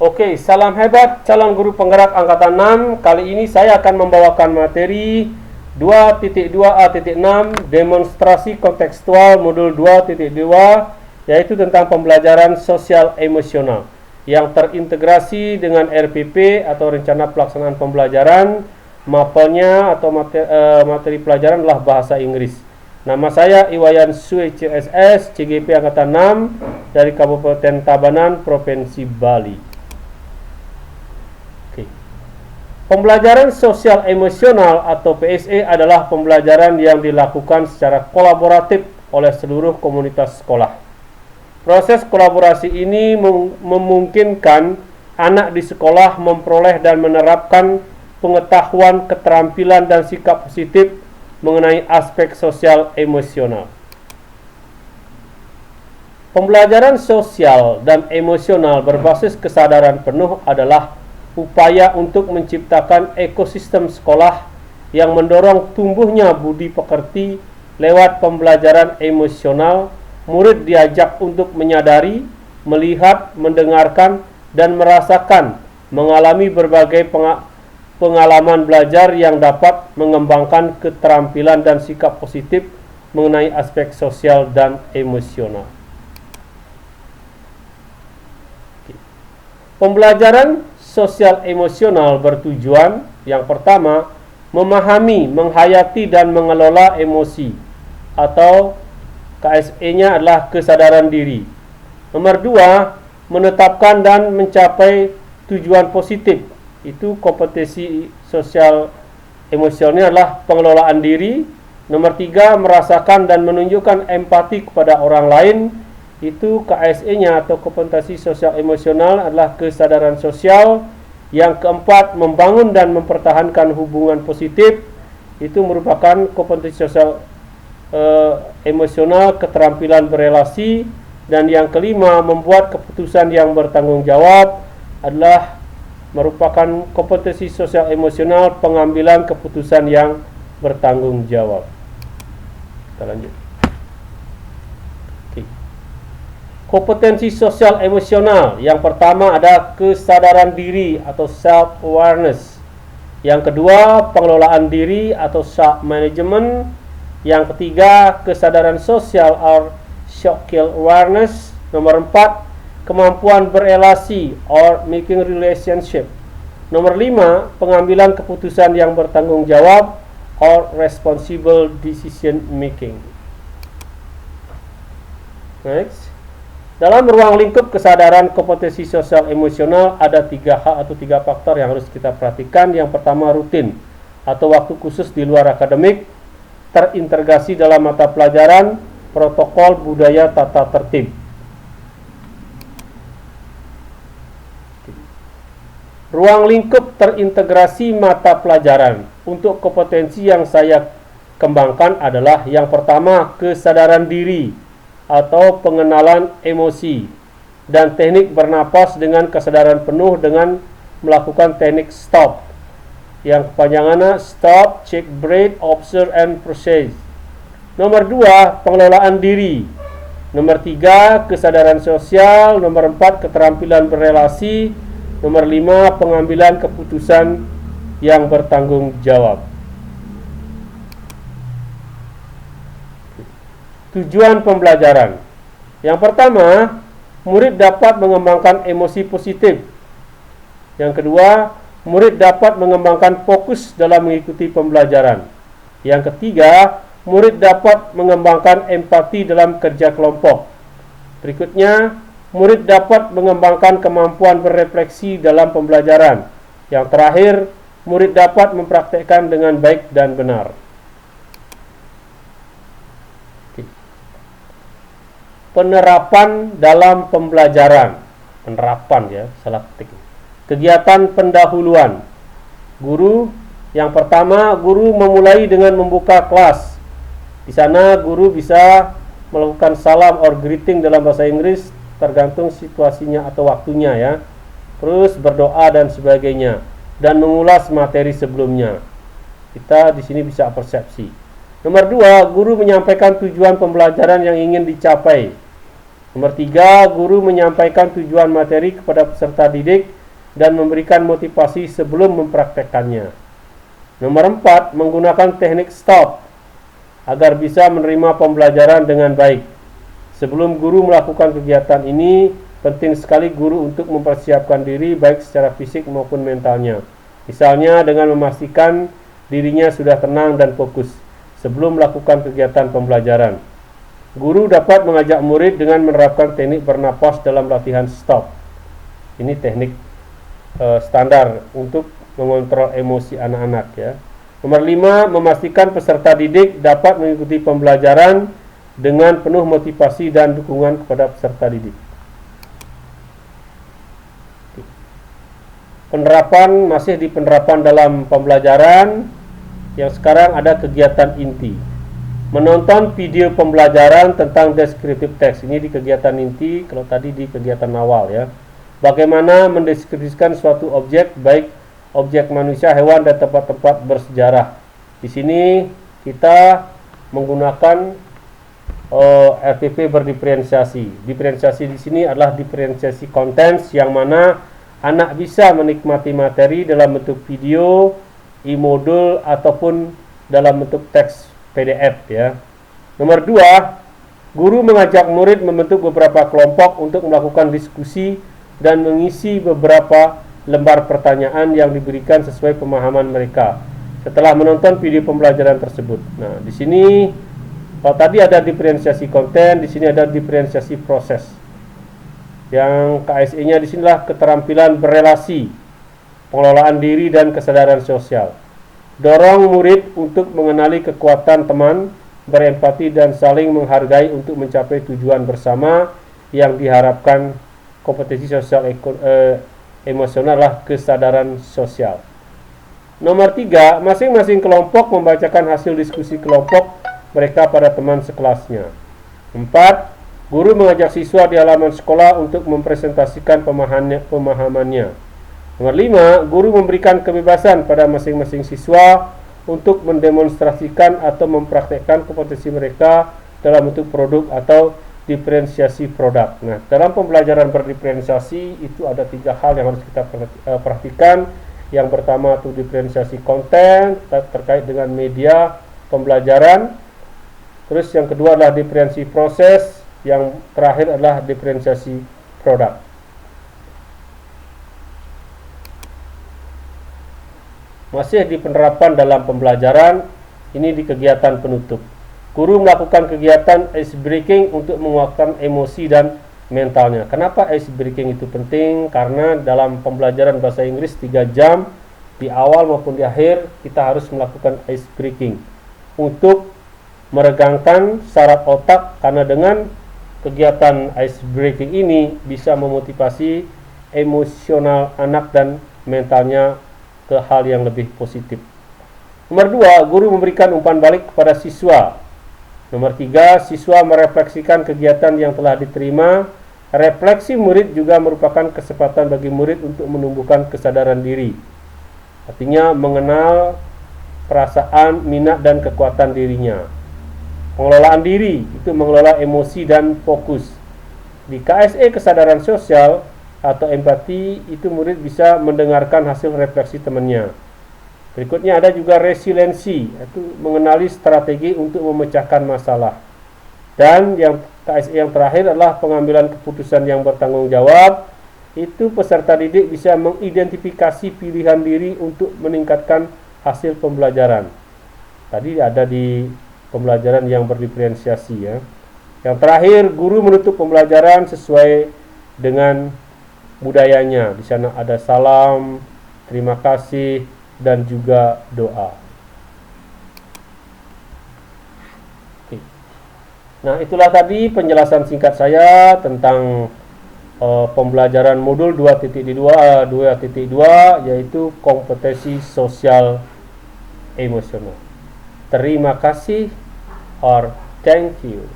Oke, salam hebat calon guru penggerak angkatan 6. Kali ini saya akan membawakan materi 2.2a.6 demonstrasi kontekstual modul 2.2, yaitu tentang pembelajaran sosial emosional yang terintegrasi dengan RPP atau rencana pelaksanaan pembelajaran. Mapelnya atau materi pelajaran adalah bahasa Inggris. Nama saya Iwayan Sue CSS, CGP angkatan 6 dari Kabupaten Tabanan, Provinsi Bali. Pembelajaran sosial emosional atau PSE adalah pembelajaran yang dilakukan secara kolaboratif oleh seluruh komunitas sekolah. Proses kolaborasi ini memungkinkan anak di sekolah memperoleh dan menerapkan pengetahuan, keterampilan, dan sikap positif mengenai aspek sosial emosional. Pembelajaran sosial dan emosional berbasis kesadaran penuh adalah upaya untuk menciptakan ekosistem sekolah yang mendorong tumbuhnya budi pekerti. Lewat pembelajaran emosional, murid diajak untuk menyadari, melihat, mendengarkan, dan merasakan, mengalami berbagai pengalaman belajar yang dapat mengembangkan keterampilan dan sikap positif mengenai aspek sosial dan emosional. Pembelajaran sosial emosional bertujuan yang pertama, memahami, menghayati, dan mengelola emosi atau KSE-nya adalah kesadaran diri. Nomor 2, menetapkan dan mencapai tujuan positif. Itu kompetensi sosial emosional adalah pengelolaan diri. Nomor 3, merasakan dan menunjukkan empati kepada orang lain. Itu KSE-nya atau kompetensi sosial emosional adalah kesadaran sosial. Yang keempat, membangun dan mempertahankan hubungan positif. Itu merupakan kompetensi sosial emosional, keterampilan berelasi. Dan yang kelima, membuat keputusan yang bertanggung jawab adalah merupakan kompetensi sosial emosional, pengambilan keputusan yang bertanggung jawab. Kita lanjut. Kompetensi sosial emosional yang pertama ada kesadaran diri atau self awareness. Yang kedua, pengelolaan diri atau self management. Yang ketiga, kesadaran sosial or social awareness. Nomor 4, kemampuan berelasi or making relationship. Nomor 5, pengambilan keputusan yang bertanggung jawab or responsible decision making. Next. Dalam ruang lingkup kesadaran kompetensi sosial emosional ada 3 hal atau 3 faktor yang harus kita perhatikan. Yang pertama, rutin atau waktu khusus di luar akademik, terintegrasi dalam mata pelajaran, protokol, budaya, tata tertib. Ruang lingkup terintegrasi mata pelajaran. Untuk kompetensi yang saya kembangkan adalah yang pertama, kesadaran diri atau pengenalan emosi dan teknik bernapas dengan kesadaran penuh dengan melakukan teknik stop. Yang kepanjangannya stop, check, breathe, observe, and process. Nomor 2, pengelolaan diri. Nomor 3, kesadaran sosial. Nomor 4, keterampilan berelasi. Nomor 5, pengambilan keputusan yang bertanggung jawab. Tujuan pembelajaran. Yang pertama, murid dapat mengembangkan emosi positif. Yang kedua, murid dapat mengembangkan fokus dalam mengikuti pembelajaran. Yang ketiga, murid dapat mengembangkan empati dalam kerja kelompok. Berikutnya, murid dapat mengembangkan kemampuan berefleksi dalam pembelajaran. Yang terakhir, murid dapat mempraktekkan dengan baik dan benar. Penerapan dalam pembelajaran. Penerapan ya, salah ketik. Kegiatan pendahuluan. Guru, yang pertama, guru memulai dengan membuka kelas. Di sana guru bisa melakukan salam or greeting dalam bahasa Inggris, tergantung situasinya atau waktunya ya. Terus berdoa dan sebagainya dan mengulas materi sebelumnya. Kita di sini bisa persepsi. Nomor 2, guru menyampaikan tujuan pembelajaran yang ingin dicapai. Nomor 3, guru menyampaikan tujuan materi kepada peserta didik dan memberikan motivasi sebelum mempraktekkannya. Nomor 4, menggunakan teknik stop agar bisa menerima pembelajaran dengan baik. Sebelum guru melakukan kegiatan ini, penting sekali guru untuk mempersiapkan diri baik secara fisik maupun mentalnya. Misalnya dengan memastikan dirinya sudah tenang dan fokus sebelum melakukan kegiatan pembelajaran. Guru dapat mengajak murid dengan menerapkan teknik bernapas dalam latihan stop. Ini teknik standar untuk mengontrol emosi anak-anak ya. Nomor 5, memastikan peserta didik dapat mengikuti pembelajaran dengan penuh motivasi dan dukungan kepada peserta didik. Penerapan, masih di penerapan dalam pembelajaran yang sekarang ada kegiatan inti. Menonton video pembelajaran tentang descriptive text. Ini di kegiatan inti, kalau tadi di kegiatan awal ya. Bagaimana mendeskripsikan suatu objek, baik objek manusia, hewan, dan tempat-tempat bersejarah. Di sini kita menggunakan RPP berdiferensiasi. Diferensiasi di sini adalah diferensiasi contents, yang mana anak bisa menikmati materi dalam bentuk video, e-modul, ataupun dalam bentuk teks PDF ya. Nomor 2, guru mengajak murid membentuk beberapa kelompok untuk melakukan diskusi dan mengisi beberapa lembar pertanyaan yang diberikan sesuai pemahaman mereka setelah menonton video pembelajaran tersebut. Nah, di sini kalau tadi ada diferensiasi konten, di sini ada diferensiasi proses. Yang KSE-nya di sinilah keterampilan berelasi, pengelolaan diri, dan kesadaran sosial. Dorong murid untuk mengenali kekuatan teman, berempati, dan saling menghargai untuk mencapai tujuan bersama yang diharapkan. Kompetensi sosial emosional adalah kesadaran sosial. Nomor 3, masing-masing kelompok membacakan hasil diskusi kelompok mereka pada teman sekelasnya. 4, guru mengajak siswa di halaman sekolah untuk mempresentasikan pemahamannya. Nomor 5, guru memberikan kebebasan pada masing-masing siswa untuk mendemonstrasikan atau mempraktekkan kompetensi mereka dalam bentuk produk atau diferensiasi produk. Nah, dalam pembelajaran berdiferensiasi itu ada 3 hal yang harus kita perhatikan. Yang pertama itu diferensiasi konten terkait dengan media pembelajaran. Terus yang kedua adalah diferensiasi proses. Yang terakhir adalah diferensiasi produk. Masih di penerapan dalam pembelajaran, ini di kegiatan penutup. Guru melakukan kegiatan ice breaking untuk menguatkan emosi dan mentalnya. Kenapa ice breaking itu penting? Karena dalam pembelajaran bahasa Inggris 3 jam, di awal maupun di akhir, kita harus melakukan ice breaking untuk meregangkan saraf otak, karena dengan kegiatan ice breaking ini bisa memotivasi emosional anak dan mentalnya ke hal yang lebih positif. Nomor 2, guru memberikan umpan balik kepada siswa. Nomor 3, siswa merefleksikan kegiatan yang telah diterima. Refleksi murid juga merupakan kesempatan bagi murid untuk menumbuhkan kesadaran diri. Artinya mengenal perasaan, minat, dan kekuatan dirinya. Pengelolaan diri itu mengelola emosi dan fokus. Di KSE kesadaran sosial atau empati itu murid bisa mendengarkan hasil refleksi temannya. Berikutnya ada juga resiliensi, itu mengenali strategi untuk memecahkan masalah. Dan yang KSE yang terakhir adalah pengambilan keputusan yang bertanggung jawab. Itu peserta didik bisa mengidentifikasi pilihan diri untuk meningkatkan hasil pembelajaran. Tadi ada di pembelajaran yang berdiferensiasi ya. Yang terakhir, guru menutup pembelajaran sesuai dengan budayanya. Di sana ada salam, terima kasih, dan juga doa. Oke. Nah, itulah tadi penjelasan singkat saya tentang pembelajaran modul 2.2 yaitu kompetensi sosial emosional. Terima kasih or thank you.